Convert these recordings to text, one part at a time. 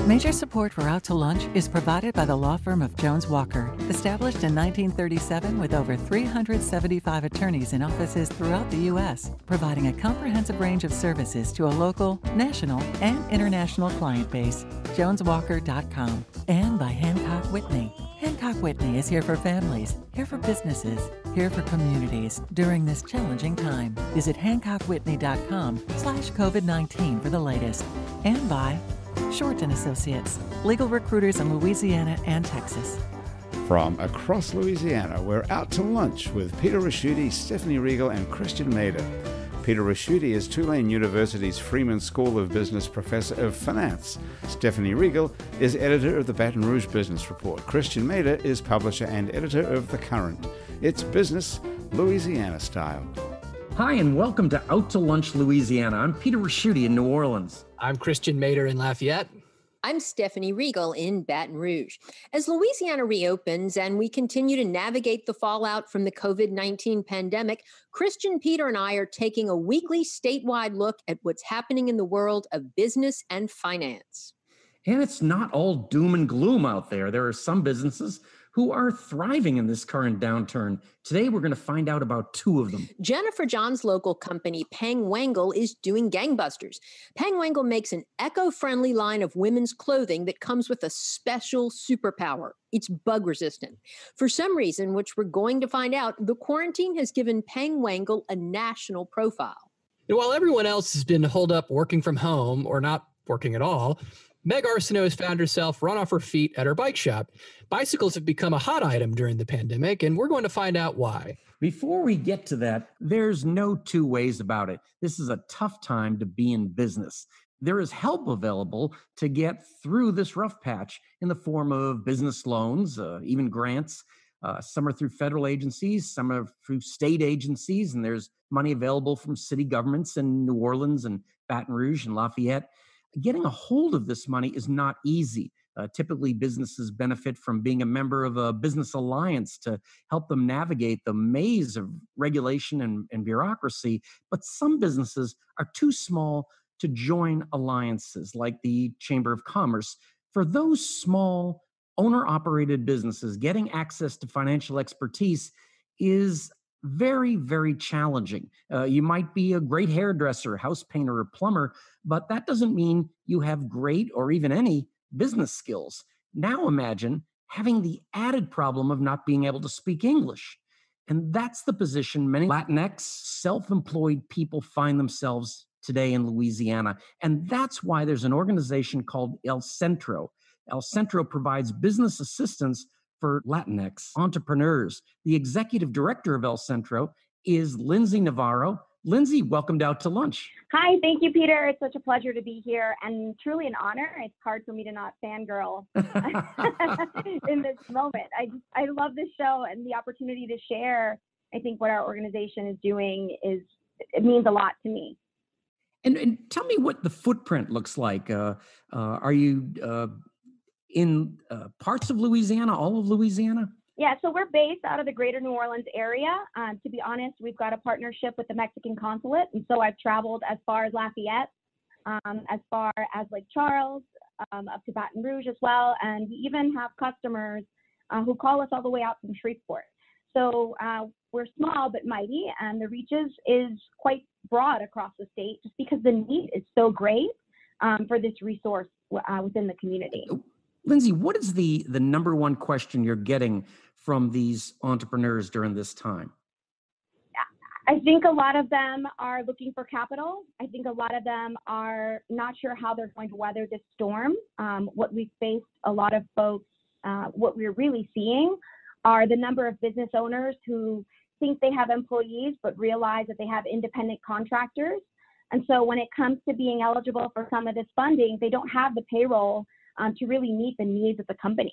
Major support for Out to Lunch is provided by the law firm of Jones Walker, established in 1937 with over 375 attorneys in offices throughout the U.S., providing a comprehensive range of services to a local, national, and international client base. JonesWalker.com. And by Hancock Whitney. Hancock Whitney is here for families, here for businesses, here for communities during this challenging time. Visit HancockWhitney.com/COVID-19 for the latest. And by Short & Associates, legal recruiters in Louisiana and Texas. From across Louisiana, we're out to lunch with Peter Ricchiuti, Stephanie Riegel, and Christiaan Mader. Peter Ricchiuti is Tulane University's Freeman School of Business Professor of Finance. Stephanie Riegel is editor of the Baton Rouge Business Report. Christiaan Mader is publisher and editor of The Current. It's business, Louisiana style. Hi, and welcome to Out to Lunch, Louisiana. I'm Peter Ricchiuti in New Orleans. I'm Christiaan Mader in Lafayette. I'm Stephanie Riegel in Baton Rouge. As Louisiana reopens and we continue to navigate the fallout from the COVID-19 pandemic, Christiaan, Peter, and I are taking a weekly statewide look at what's happening in the world of business and finance. And it's not all doom and gloom out there. There are some businesses who are thriving in this current downturn. Today, we're going to find out about two of them. Jennifer John's local company, Pang Wangle, is doing gangbusters. Pang Wangle makes an eco-friendly line of women's clothing that comes with a special superpower. It's bug resistant. For some reason, which we're going to find out, the quarantine has given Pang Wangle a national profile. And while everyone else has been holed up working from home or not working at all, Meg Arsenault has found herself run off her feet at her bike shop. Bicycles have become a hot item during the pandemic, and we're going to find out why. Before we get to that, there's no two ways about it. This is a tough time to be in business. There is help available to get through this rough patch in the form of business loans, even grants. Some are through federal agencies, some are through state agencies, and there's money available from city governments in New Orleans and Baton Rouge and Lafayette. Getting a hold of this money is not easy. Typically, businesses benefit from being a member of a business alliance to help them navigate the maze of regulation and bureaucracy. But some businesses are too small to join alliances like the Chamber of Commerce. For those small owner-operated businesses, getting access to financial expertise is very, very challenging. You might be a great hairdresser, house painter, or plumber, but that doesn't mean you have great or even any business skills. Now imagine having the added problem of not being able to speak English. And that's the position many Latinx self-employed people find themselves today in Louisiana. And that's why there's an organization called El Centro. El Centro provides business assistance for Latinx entrepreneurs. The executive director of El Centro is Lindsay Navarro. Lindsay, welcomed Out to Lunch. Hi, thank you, Peter. It's such a pleasure to be here and truly an honor. It's hard for me to not fangirl in this moment. I love this show and the opportunity to share. I think what our organization is doing it means a lot to me. And tell me what the footprint looks like. Are you in parts of Louisiana, all of Louisiana? Yeah, so we're based out of the greater New Orleans area. To be honest, we've got a partnership with the Mexican consulate. And so I've traveled as far as Lafayette, as far as Lake Charles, up to Baton Rouge as well. And we even have customers who call us all the way out from Shreveport. So we're small but mighty, and the reach is quite broad across the state just because the need is so great for this resource within the community. Lindsay, what is the number one question you're getting from these entrepreneurs during this time? I think a lot of them are looking for capital. I think a lot of them are not sure how they're going to weather this storm. What we've faced, a lot of folks, what we're really seeing are the number of business owners who think they have employees but realize that they have independent contractors. And so when it comes to being eligible for some of this funding, they don't have the payroll to really meet the needs of the company.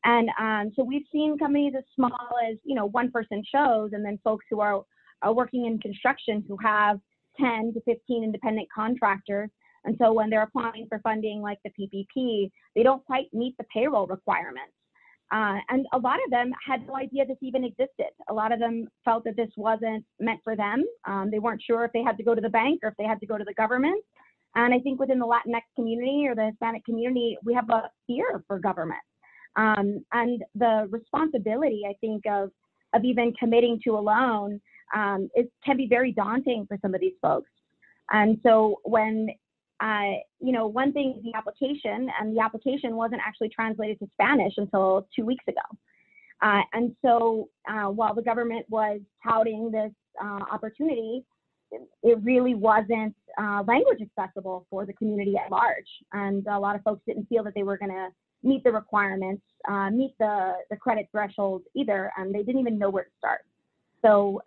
And so we've seen companies as small as, one-person shows, and then folks who are working in construction who have 10 to 15 independent contractors. And so when they're applying for funding like the PPP, they don't quite meet the payroll requirements. And a lot of them had no idea this even existed. A lot of them felt that this wasn't meant for them. They weren't sure if they had to go to the bank or if they had to go to the government. And I think within the Latinx community or the Hispanic community, we have a fear for government. And the responsibility, I think, of even committing to a loan can be very daunting for some of these folks. And so when, one thing is the application, and the application wasn't actually translated to Spanish until 2 weeks ago. And so while the government was touting this opportunity, it really wasn't language accessible for the community at large. And a lot of folks didn't feel that they were going to meet the requirements, meet the credit thresholds either, and they didn't even know where to start. So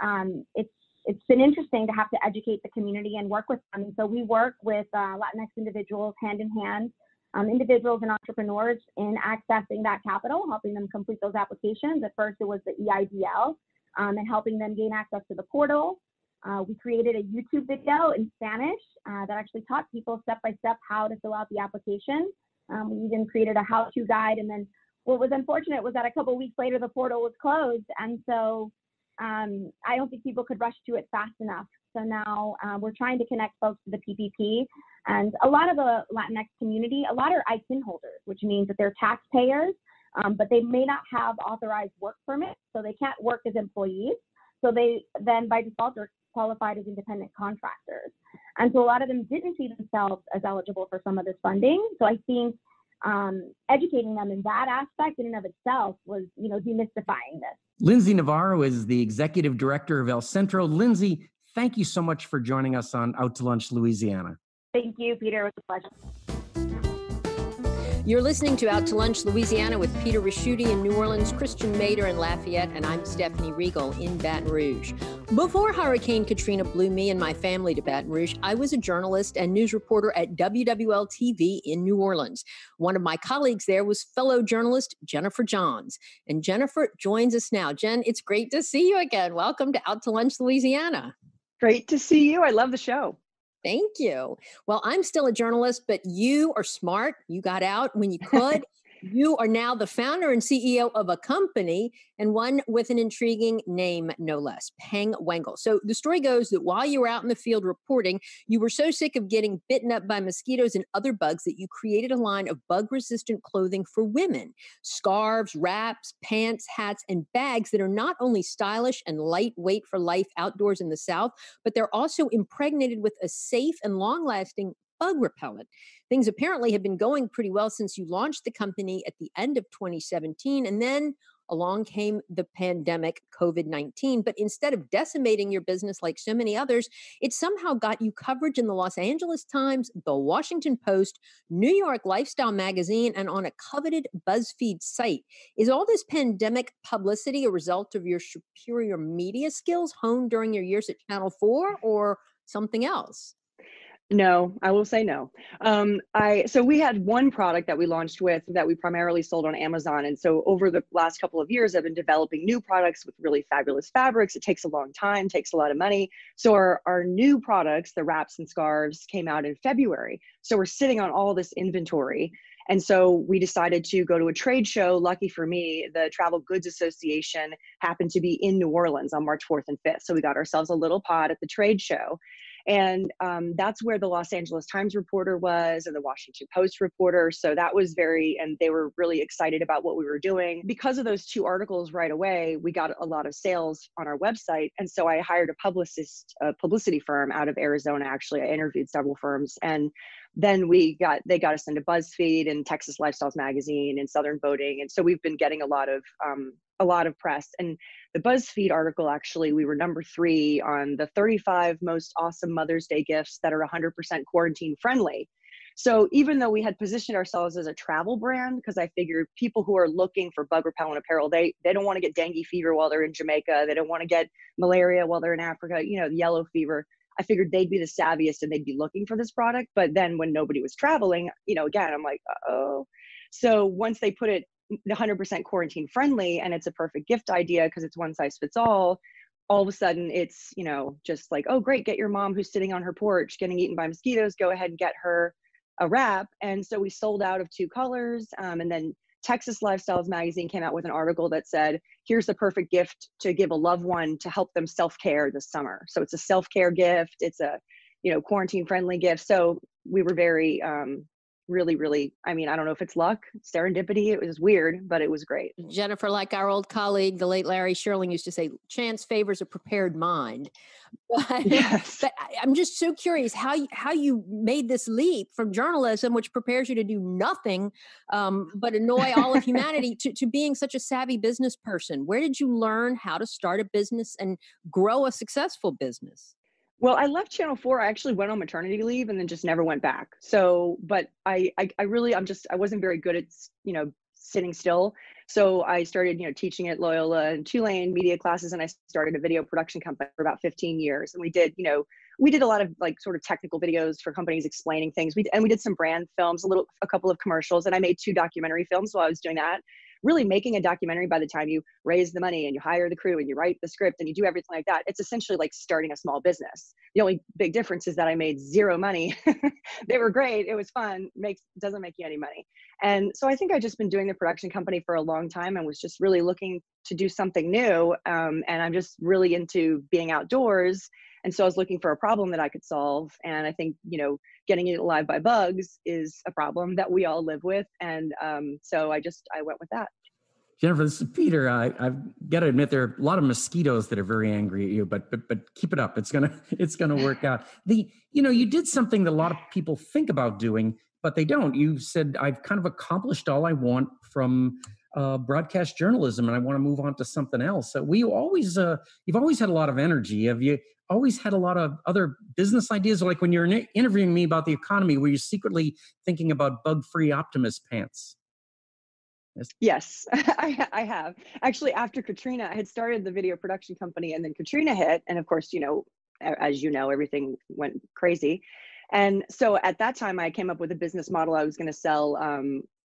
it's been interesting to have to educate the community and work with them. And so we work with Latinx individuals hand in hand, individuals and entrepreneurs in accessing that capital, helping them complete those applications. At first it was the EIDL and helping them gain access to the portal. We created a YouTube video in Spanish that actually taught people step by step how to fill out the application. We even created a how-to guide. And then what was unfortunate was that a couple of weeks later, the portal was closed. And so I don't think people could rush to it fast enough. So now we're trying to connect folks to the PPP. And a lot of the Latinx community, a lot are ITIN holders, which means that they're taxpayers, but they may not have authorized work permits, so they can't work as employees. So they then by default are qualified as independent contractors. And so a lot of them didn't see themselves as eligible for some of this funding. So I think educating them in that aspect in and of itself was, demystifying this. Lindsay Navarro is the executive director of El Centro. Lindsay, thank you so much for joining us on Out to Lunch, Louisiana. Thank you, Peter. It was a pleasure. You're listening to Out to Lunch, Louisiana with Peter Ricchiuti in New Orleans, Christiaan Mader in Lafayette, and I'm Stephanie Riegel in Baton Rouge. Before Hurricane Katrina blew me and my family to Baton Rouge, I was a journalist and news reporter at WWL-TV in New Orleans. One of my colleagues there was fellow journalist Jennifer Johns. And Jennifer joins us now. Jen, it's great to see you again. Welcome to Out to Lunch, Louisiana. Great to see you. I love the show. Thank you. Well, I'm still a journalist, but you are smart. You got out when you could. You are now the founder and CEO of a company, and one with an intriguing name, no less, Peng Wangle. So the story goes that while you were out in the field reporting, you were so sick of getting bitten up by mosquitoes and other bugs that you created a line of bug-resistant clothing for women. Scarves, wraps, pants, hats, and bags that are not only stylish and lightweight for life outdoors in the South, but they're also impregnated with a safe and long-lasting bug repellent. Things apparently have been going pretty well since you launched the company at the end of 2017, and then along came the pandemic, COVID-19. But instead of decimating your business like so many others, it somehow got you coverage in the Los Angeles Times, the Washington Post, New York Lifestyle Magazine, and on a coveted BuzzFeed site. Is all this pandemic publicity a result of your superior media skills honed during your years at Channel 4 or something else? No, I will say no. So we had one product that we launched with that we primarily sold on Amazon. And so over the last couple of years, I've been developing new products with really fabulous fabrics. It takes a long time, takes a lot of money. So our new products, the wraps and scarves, came out in February. So we're sitting on all this inventory. And so we decided to go to a trade show. Lucky for me, the Travel Goods Association happened to be in New Orleans on March 4th and 5th. So we got ourselves a little pod at the trade show. And that's where the Los Angeles Times reporter was and the Washington Post reporter. So that was and they were really excited about what we were doing. Because of those two articles right away, we got a lot of sales on our website. And so I hired a publicity firm out of Arizona. Actually, I interviewed several firms, and then they got us into BuzzFeed and Texas Lifestyles Magazine and Southern Voting. And so we've been getting a lot of press. And the BuzzFeed article, actually, we were number 3 on the 35 most awesome Mother's Day gifts that are 100% quarantine friendly. So even though we had positioned ourselves as a travel brand, because I figured people who are looking for bug repellent apparel, they don't want to get dengue fever while they're in Jamaica. They don't want to get malaria while they're in Africa, the yellow fever. I figured they'd be the savviest and they'd be looking for this product. But then when nobody was traveling, again, I'm like, uh-oh. So once they put it 100% quarantine friendly and it's a perfect gift idea because it's one size fits all of a sudden it's, just like, oh, great, get your mom who's sitting on her porch getting eaten by mosquitoes, go ahead and get her a wrap. And so we sold out of 2 colors. And then Texas Lifestyles Magazine came out with an article that said, here's the perfect gift to give a loved one to help them self-care this summer. So it's a self-care gift. It's a quarantine friendly gifts. So we were very, really, I mean, I don't know if it's luck, serendipity. It was weird, but it was great. Jennifer, like our old colleague, the late Larry Sherling used to say, chance favors a prepared mind. But, Yes. but I'm just so curious how you made this leap from journalism, which prepares you to do nothing but annoy all of humanity, to being such a savvy business person. Where did you learn how to start a business and grow a successful business? Well, I left Channel 4. I actually went on maternity leave and then just never went back. So, but I really, I wasn't very good at, sitting still. So I started, teaching at Loyola and Tulane media classes, and I started a video production company for about 15 years. And we did a lot of like sort of technical videos for companies explaining things. We did some brand films, a couple of commercials, and I made 2 documentary films while I was doing that. Really making a documentary, by the time you raise the money and you hire the crew and you write the script and you do everything like that, it's essentially like starting a small business. The only big difference is that I made 0 money. They were great. It was fun. Doesn't make you any money. And so I think I've just been doing the production company for a long time and was just really looking to do something new. And I'm just really into being outdoors. And so I was looking for a problem that I could solve. And I think, getting eaten alive by bugs is a problem that we all live with. And so I went with that. Jennifer, this is Peter. I've got to admit, there are a lot of mosquitoes that are very angry at you, but keep it up. It's gonna work out. You did something that a lot of people think about doing, but they don't. You said, I've kind of accomplished all I want from broadcast journalism, and I want to move on to something else. So you've always had a lot of energy. Have you always had a lot of other business ideas? Like when you're interviewing me about the economy, were you secretly thinking about bug-free optimist pants? Yes, I have. Actually, after Katrina, I had started the video production company, and then Katrina hit. And of course, as you know, everything went crazy. And so at that time, I came up with a business model. I was going to sell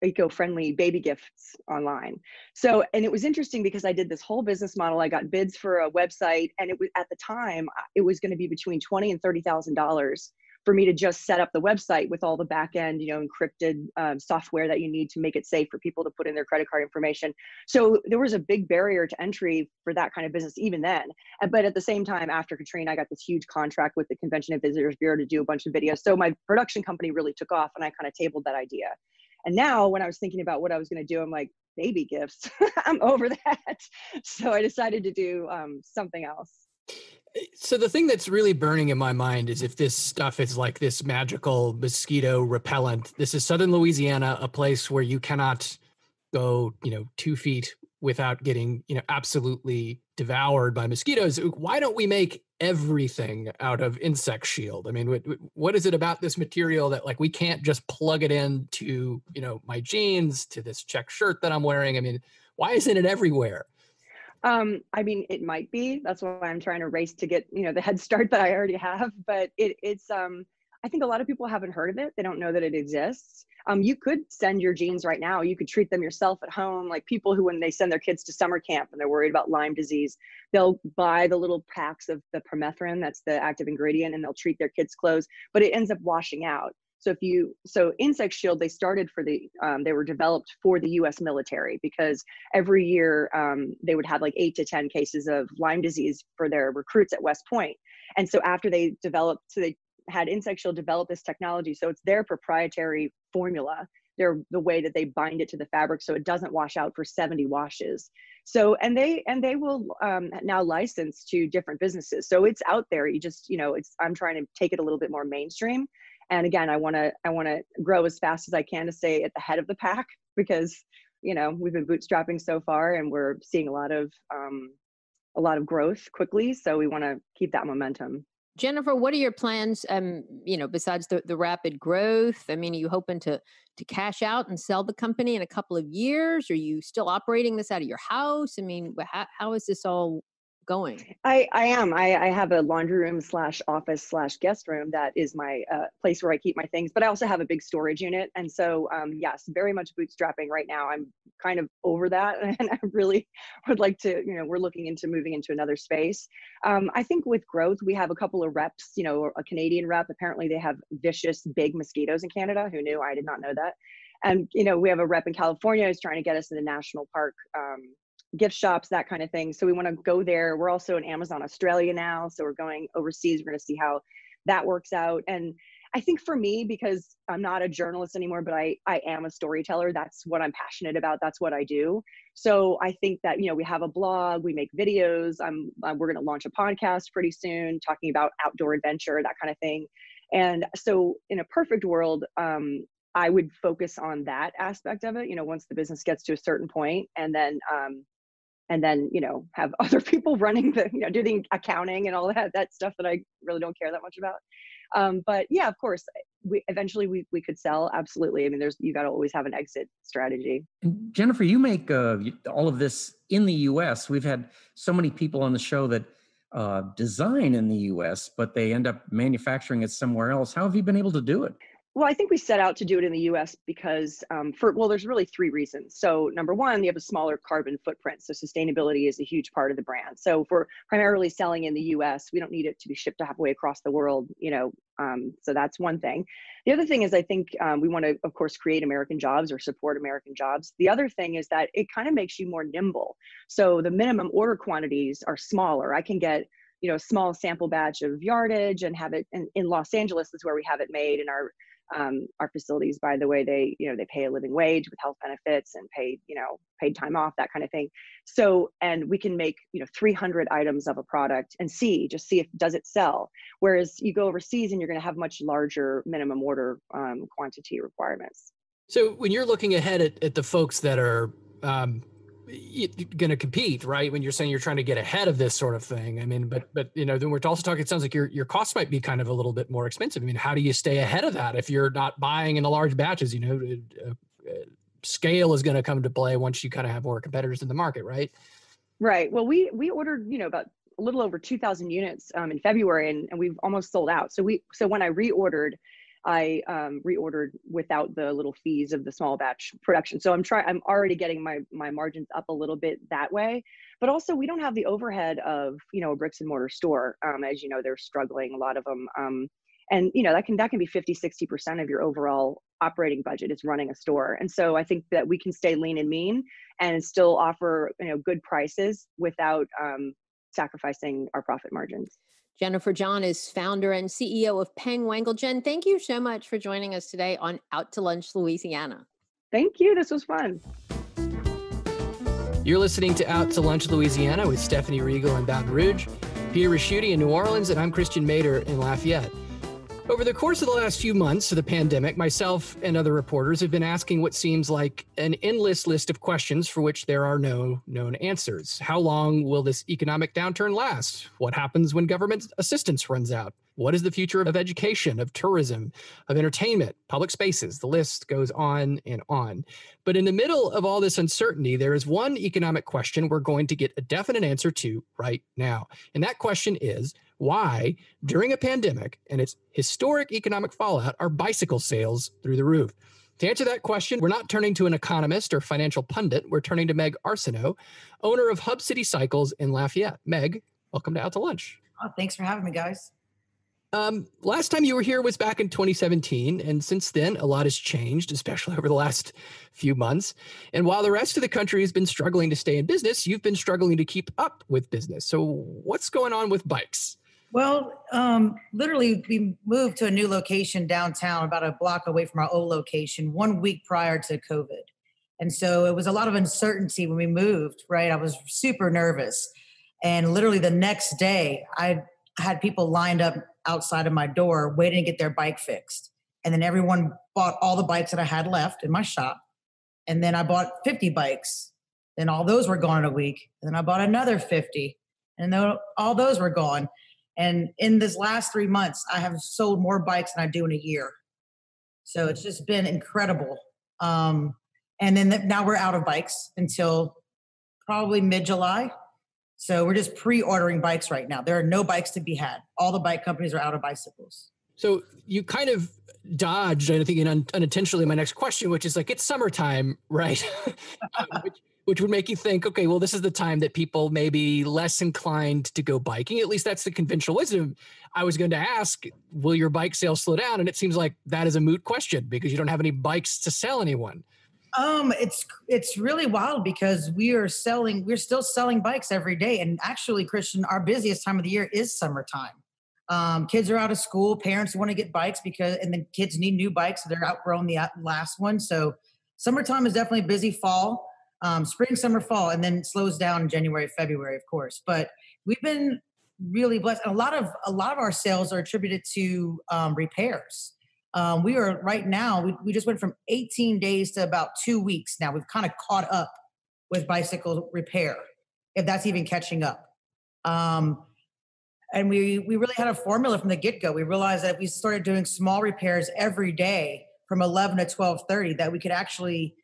eco-friendly baby gifts online. So, and it was interesting because I did this whole business model. I got bids for a website, and it was, at the time, it was going to be between $20,000 and $30,000 for me to just set up the website with all the back end, encrypted software that you need to make it safe for people to put in their credit card information. So there was a big barrier to entry for that kind of business even then. But at the same time, after Katrina, I got this huge contract with the Convention and Visitors Bureau to do a bunch of videos. So my production company really took off, and I kind of tabled that idea. And now when I was thinking about what I was going to do, I'm like, baby gifts, I'm over that. So I decided to do something else. So the thing that's really burning in my mind is if this stuff is like this magical mosquito repellent. This is Southern Louisiana, a place where you cannot go, 2 feet without getting, absolutely devoured by mosquitoes. Why don't we make everything out of insect shield? I mean, what is it about this material that like we can't just plug it into, my jeans, to this check shirt that I'm wearing? I mean, why isn't it everywhere? I mean, it might be. That's why I'm trying to race to get, the head start that I already have. But it's I think a lot of people haven't heard of it. They don't know that it exists. You could send your genes right now. You could treat them yourself at home. Like people who, when they send their kids to summer camp and they're worried about Lyme disease, they'll buy the little packs of the permethrin, that's the active ingredient, and they'll treat their kids' clothes, but it ends up washing out. So Insect Shield, they were developed for the US military, because every year they would have like 8 to 10 cases of Lyme disease for their recruits at West Point. And so after they had Insect Shield develop this technology. So it's their proprietary formula. They're the way that they bind it to the fabric so it doesn't wash out for 70 washes. So, and they will now license to different businesses. So it's out there. You just, I'm trying to take it a little bit more mainstream. And again, I want to grow as fast as I can to stay at the head of the pack, because, we've been bootstrapping so far and we're seeing a lot of growth quickly. So we want to keep that momentum. Jennifer, what are your plans, besides the rapid growth? I mean, are you hoping to cash out and sell the company in a couple of years? Are you still operating this out of your house? I mean, how is this all going? I am. I have a laundry room / office / guest room that is my place where I keep my things, but I also have a big storage unit. And so, yes, very much bootstrapping right now. I'm kind of over that. And I really would like to, we're looking into moving into another space. I think with growth, we have a couple of reps, a Canadian rep. Apparently they have vicious, big mosquitoes in Canada. Who knew? I did not know that. And, we have a rep in California who's trying to get us into national park gift shops, that kind of thing. So we want to go there. We're also in Amazon Australia now. So we're going overseas. We're going to see how that works out. And I think for me, because I'm not a journalist anymore, but I am a storyteller. That's what I'm passionate about. That's what I do. So I think that, we have a blog, we make videos. We're going to launch a podcast pretty soon talking about outdoor adventure, that kind of thing. And so in a perfect world, I would focus on that aspect of it, once the business gets to a certain point, and then, have other people running do the accounting and all that stuff that I really don't care that much about. But yeah, of course, eventually we could sell. Absolutely. I mean, you got to always have an exit strategy. And Jennifer, you make all of this in the U.S. We've had so many people on the show that design in the U.S., but they end up manufacturing it somewhere else. How have you been able to do it? Well, I think we set out to do it in the U.S. because there's really three reasons. So number one, you have a smaller carbon footprint. So sustainability is a huge part of the brand. So if we're primarily selling in the U.S., we don't need it to be shipped halfway across the world, so that's one thing. The other thing is I think we want to, of course, create American jobs or support American jobs. The other thing is that it kind of makes you more nimble. So the minimum order quantities are smaller. I can get a small sample batch of yardage and have it in Los Angeles is where we have it made, in our facilities, by the way, they pay a living wage with health benefits and paid time off, that kind of thing. So, and we can make 300 items of a product and see if does it sell. Whereas you go overseas and you're going to have much larger minimum order quantity requirements. So when you're looking ahead at the folks that are going to compete, right? When you're saying you're trying to get ahead of this sort of thing, I mean, but then we're also talking, it sounds like your costs might be kind of a little bit more expensive. I mean, how do you stay ahead of that if you're not buying in the large batches? Scale is going to come to play once you kind of have more competitors in the market, right? Right. Well, we ordered, about a little over 2,000 units in February, and we've almost sold out. So when I reordered, I reordered without the little fees of the small batch production. So I'm already getting my margins up a little bit that way. But also we don't have the overhead of, a bricks and mortar store. As you know, they're struggling, a lot of them. And that can be 50, 60% of your overall operating budget is running a store. And so I think that we can stay lean and mean and still offer, good prices without sacrificing our profit margins. Jennifer John is founder and CEO of Peng Wangle. Jen, thank you so much for joining us today on Out to Lunch, Louisiana. Thank you. This was fun. You're listening to Out to Lunch, Louisiana with Stephanie Riegel in Baton Rouge, Peter Ricchiuti in New Orleans, and I'm Christiaan Mader in Lafayette. Over the course of the last few months of the pandemic, myself and other reporters have been asking what seems like an endless list of questions for which there are no known answers. How long will this economic downturn last? What happens when government assistance runs out? What is the future of education, of tourism, of entertainment, public spaces? The list goes on and on. But in the middle of all this uncertainty, there is one economic question we're going to get a definite answer to right now. And that question is, why, during a pandemic and its historic economic fallout, are bicycle sales through the roof? To answer that question, we're not turning to an economist or financial pundit. We're turning to Meg Arsenault, owner of Hub City Cycles in Lafayette. Meg, welcome to Out to Lunch. Oh, thanks for having me, guys. Last time you were here was back in 2017, and since then, a lot has changed, especially over the last few months. And while the rest of the country has been struggling to stay in business, you've been struggling to keep up with business. So what's going on with bikes? Well, literally, we moved to a new location downtown, about a block away from our old location, 1 week prior to COVID. And so it was a lot of uncertainty when we moved, right? I was super nervous. And literally the next day, I had people lined up outside of my door waiting to get their bike fixed. And then everyone bought all the bikes that I had left in my shop. And then I bought 50 bikes. Then all those were gone in a week. And then I bought another 50. And then all those were gone. And in this last 3 months, I have sold more bikes than I do in a year. So it's just been incredible. And then now we're out of bikes until probably mid-July. So we're just pre-ordering bikes right now. There are no bikes to be had. All the bike companies are out of bicycles. So you kind of dodged, I think, unintentionally my next question, which is like, it's summertime, right? which would make you think, okay, well, this is the time that people may be less inclined to go biking. At least that's the conventional wisdom. I was going to ask, will your bike sales slow down? And it seems like that is a moot question because you don't have any bikes to sell anyone. It's really wild because we're still selling bikes every day. And actually, Christiaan, our busiest time of the year is summertime. Kids are out of school. Parents want to get bikes and then kids need new bikes. So they're outgrowing the last one. So summertime is definitely busy. Fall, spring, summer, fall, and then it slows down in January, February, of course. But we've been really blessed. A lot of our sales are attributed to repairs. We are right now, we just went from 18 days to about 2 weeks now. We've kind of caught up with bicycle repair, if that's even catching up. And we really had a formula from the get-go. We realized that if we started doing small repairs every day from 11 to 12:30, that we could actually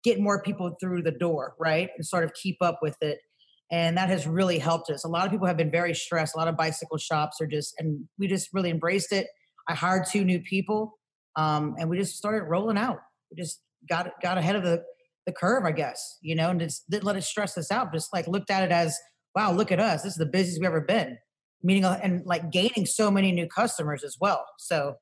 get more people through the door, right? And sort of keep up with it. And that has really helped us. A lot of people have been very stressed. A lot of bicycle shops and we just really embraced it. I hired 2 new people, and we just started rolling out. We just got ahead of the curve, I guess, and just didn't let it stress us out. Just like looked at it as, wow, look at us. This is the busiest we've ever been. Meaning and like gaining so many new customers as well. So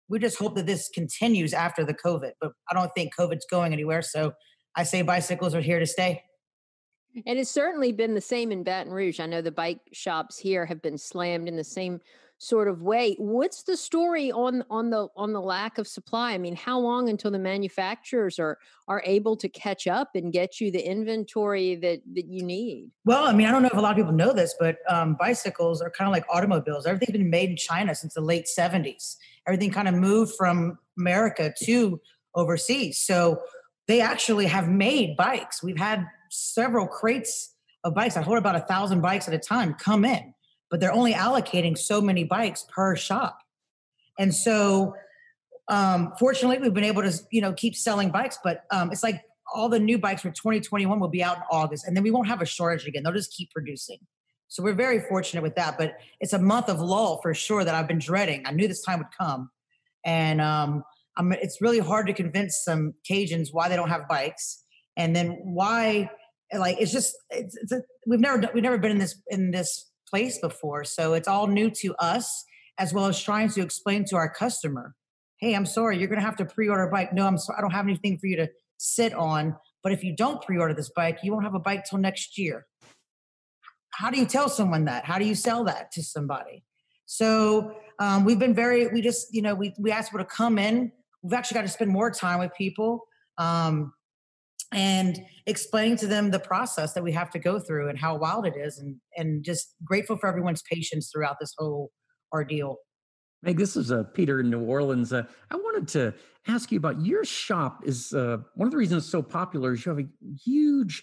we just hope that this continues after the COVID, but I don't think COVID's going anywhere. So I say bicycles are here to stay. And it's certainly been the same in Baton Rouge. I know the bike shops here have been slammed in the same sort of way. What's the story on the lack of supply? I mean, how long until the manufacturers are able to catch up and get you the inventory that you need? Well, I mean, I don't know if a lot of people know this, but bicycles are kind of like automobiles. Everything's been made in China since the late 70s. Everything kind of moved from America to overseas. So they actually have made bikes. We've had several crates of bikes. I hold about 1,000 bikes at a time come in, but they're only allocating so many bikes per shop. And so, fortunately, we've been able to, keep selling bikes, but it's like all the new bikes for 2021 will be out in August, and then we won't have a shortage again. They'll just keep producing. So we're very fortunate with that, but it's a month of lull for sure that I've been dreading. I knew this time would come. And it's really hard to convince some Cajuns why they don't have bikes. And then why, like, we've never been in this place before. So it's all new to us, as well as trying to explain to our customer, hey, I'm sorry, you're going to have to pre-order a bike. No, I'm sorry, I don't have anything for you to sit on. But if you don't pre-order this bike, you won't have a bike till next year. How do you tell someone that? How do you sell that to somebody? So we've been we ask people to come in. We've actually got to spend more time with people and explaining to them the process that we have to go through and how wild it is, and just grateful for everyone's patience throughout this whole ordeal. Meg, this is Peter in New Orleans. I wanted to ask you about your shop. Is one of the reasons it's so popular is you have a huge,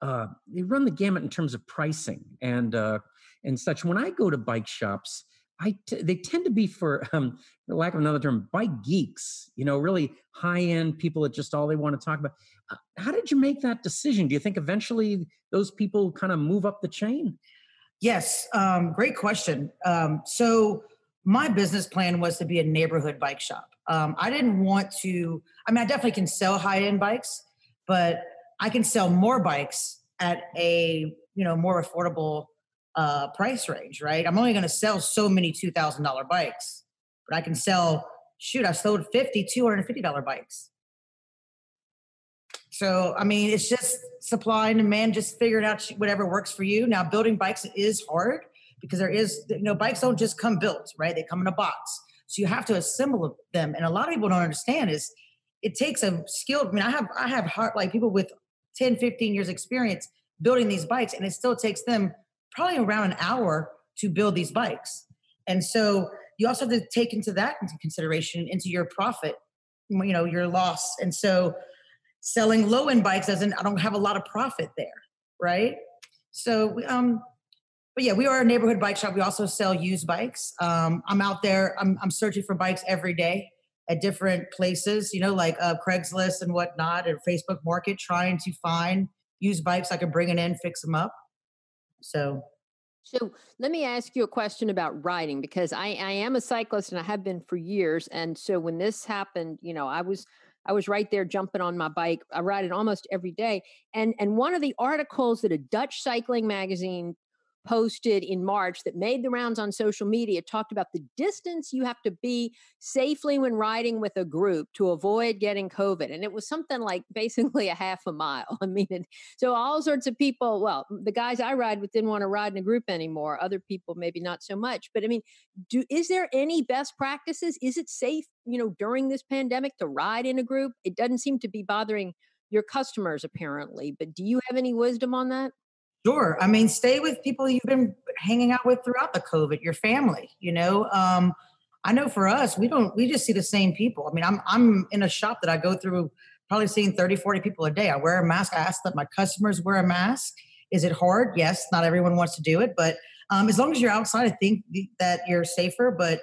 they run the gamut in terms of pricing and such. When I go to bike shops, they tend to be, for lack of another term, bike geeks, really high-end people that just all they want to talk about. How did you make that decision? Do you think eventually those people kind of move up the chain? Yes, great question. So my business plan was to be a neighborhood bike shop. I didn't want to, I definitely can sell high-end bikes, but I can sell more bikes at a, more affordable price range, right? I'm only going to sell so many $2,000 bikes, but I can sell, I sold $250 bikes. So, it's just supply and demand, just figuring out whatever works for you. Now, building bikes is hard because bikes don't just come built, right? They come in a box. So you have to assemble them. And a lot of people don't understand is it takes a skilled, I have people with 10, 15 years experience building these bikes, and it still takes them probably around an hour to build these bikes. And so you also have to take into consideration into your profit, your loss. And so selling low-end bikes I don't have a lot of profit there, right? So, but yeah, we are a neighborhood bike shop. We also sell used bikes. I'm out there, I'm searching for bikes every day at different places, like Craigslist and whatnot, and Facebook Market, trying to find used bikes I can bring it in, fix them up. So let me ask you a question about riding, because I am a cyclist and I have been for years. And so when this happened, I was right there jumping on my bike. I ride it almost every day. And one of the articles that a Dutch cycling magazine posted in March that made the rounds on social media talked about the distance you have to be safely when riding with a group to avoid getting COVID. And it was something like basically a half a mile. I mean, so all sorts of people, well, the guys I ride with didn't want to ride in a group anymore. Other people, maybe not so much. But I mean, is there any best practices? Is it safe, during this pandemic to ride in a group? It doesn't seem to be bothering your customers apparently, but do you have any wisdom on that? Sure. I mean, stay with people you've been hanging out with throughout the COVID, your family, I know for us, we just see the same people. I mean, I'm in a shop that I go through probably seeing 30, 40 people a day. I wear a mask. I ask that my customers wear a mask. Is it hard? Yes. Not everyone wants to do it, but as long as you're outside, I think that you're safer, but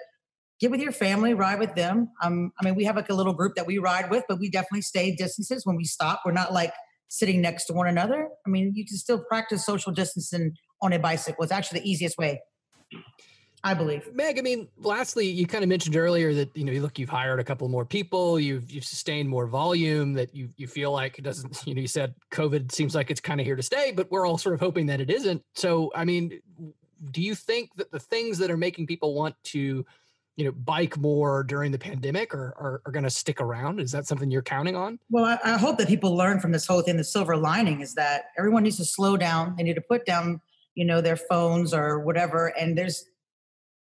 get with your family, ride with them. I mean, we have like a little group that we ride with, but we definitely stay distances when we stop. We're not like sitting next to one another. I mean, you can still practice social distancing on a bicycle. It's actually the easiest way, I believe. Meg, I mean, lastly, you kind of mentioned earlier that, you've hired a couple more people, you've sustained more volume, that you feel like it doesn't, you said COVID seems like it's kind of here to stay, but we're all sort of hoping that it isn't. So, I mean, do you think that the things that are making people want to bike more during the pandemic are going to stick around? Is that something you're counting on? Well, I hope that people learn from this whole thing. The silver lining is that everyone needs to slow down. They need to put down, their phones or whatever. And there's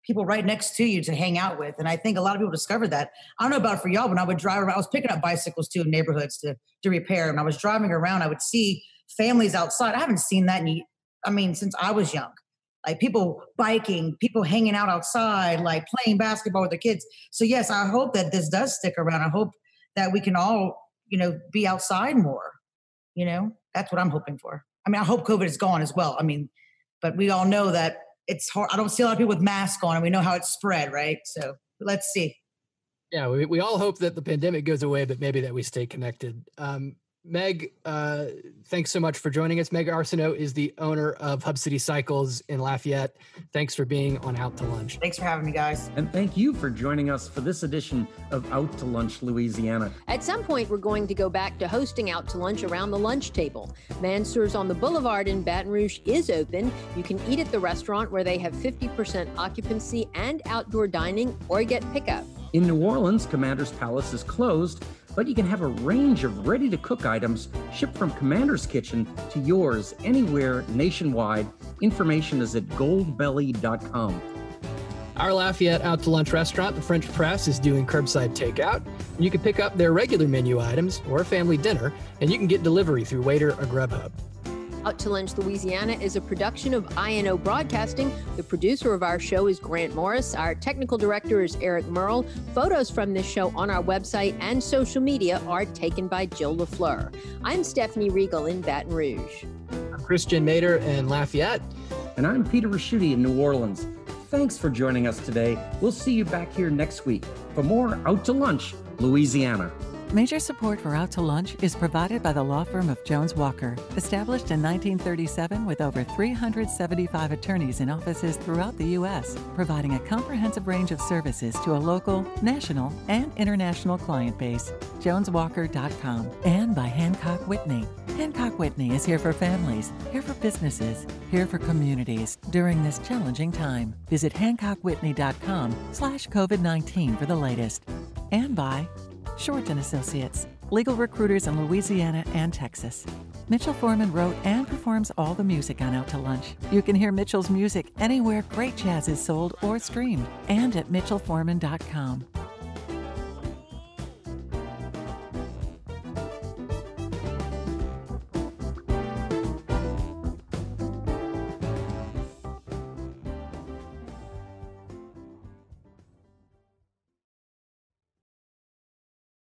people right next to you to hang out with. And I think a lot of people discovered that. I don't know about for y'all, when I would drive around, I was picking up bicycles too in neighborhoods to repair. And I was driving around, I would see families outside. I haven't seen that since I was young. Like people biking, people hanging out outside, like playing basketball with their kids. So yes, I hope that this does stick around. I hope that we can all, be outside more. That's what I'm hoping for. I mean, I hope COVID is gone as well. I mean, but we all know that it's hard. I don't see a lot of people with masks on, and we know how it's spread, right? So let's see. Yeah, we all hope that the pandemic goes away, but maybe that we stay connected. Meg, thanks so much for joining us. Meg Arsenault is the owner of Hub City Cycles in Lafayette. Thanks for being on Out to Lunch. Thanks for having me, guys. And thank you for joining us for this edition of Out to Lunch, Louisiana. At some point, we're going to go back to hosting Out to Lunch around the lunch table. Mansur's on the Boulevard in Baton Rouge is open. You can eat at the restaurant where they have 50% occupancy and outdoor dining, or get pickup. In New Orleans, Commander's Palace is closed, but you can have a range of ready-to-cook items shipped from Commander's Kitchen to yours anywhere nationwide. Information is at goldbelly.com. Our Lafayette Out to Lunch restaurant, the French Press, is doing curbside takeout. You can pick up their regular menu items or a family dinner, and you can get delivery through Waiter or Grubhub. Out to Lunch Louisiana is a production of INO Broadcasting. The producer of our show is Grant Morris. Our technical director is Eric Merle. Photos from this show on our website and social media are taken by Jill LaFleur. I'm Stephanie Riegel in Baton Rouge. I'm Christiaan Mader in Lafayette. And I'm Peter Ricchiuti in New Orleans. Thanks for joining us today. We'll see you back here next week for more Out to Lunch, Louisiana. Major support for Out to Lunch is provided by the law firm of Jones Walker, established in 1937 with over 375 attorneys in offices throughout the U.S., providing a comprehensive range of services to a local, national, and international client base. JonesWalker.com. And by Hancock Whitney. Hancock Whitney is here for families, here for businesses, here for communities during this challenging time. Visit HancockWhitney.com/COVID-19 for the latest. And by Short & Associates, legal recruiters in Louisiana and Texas. Mitchell Foreman wrote and performs all the music on Out to Lunch. You can hear Mitchell's music anywhere great jazz is sold or streamed, and at mitchellforeman.com.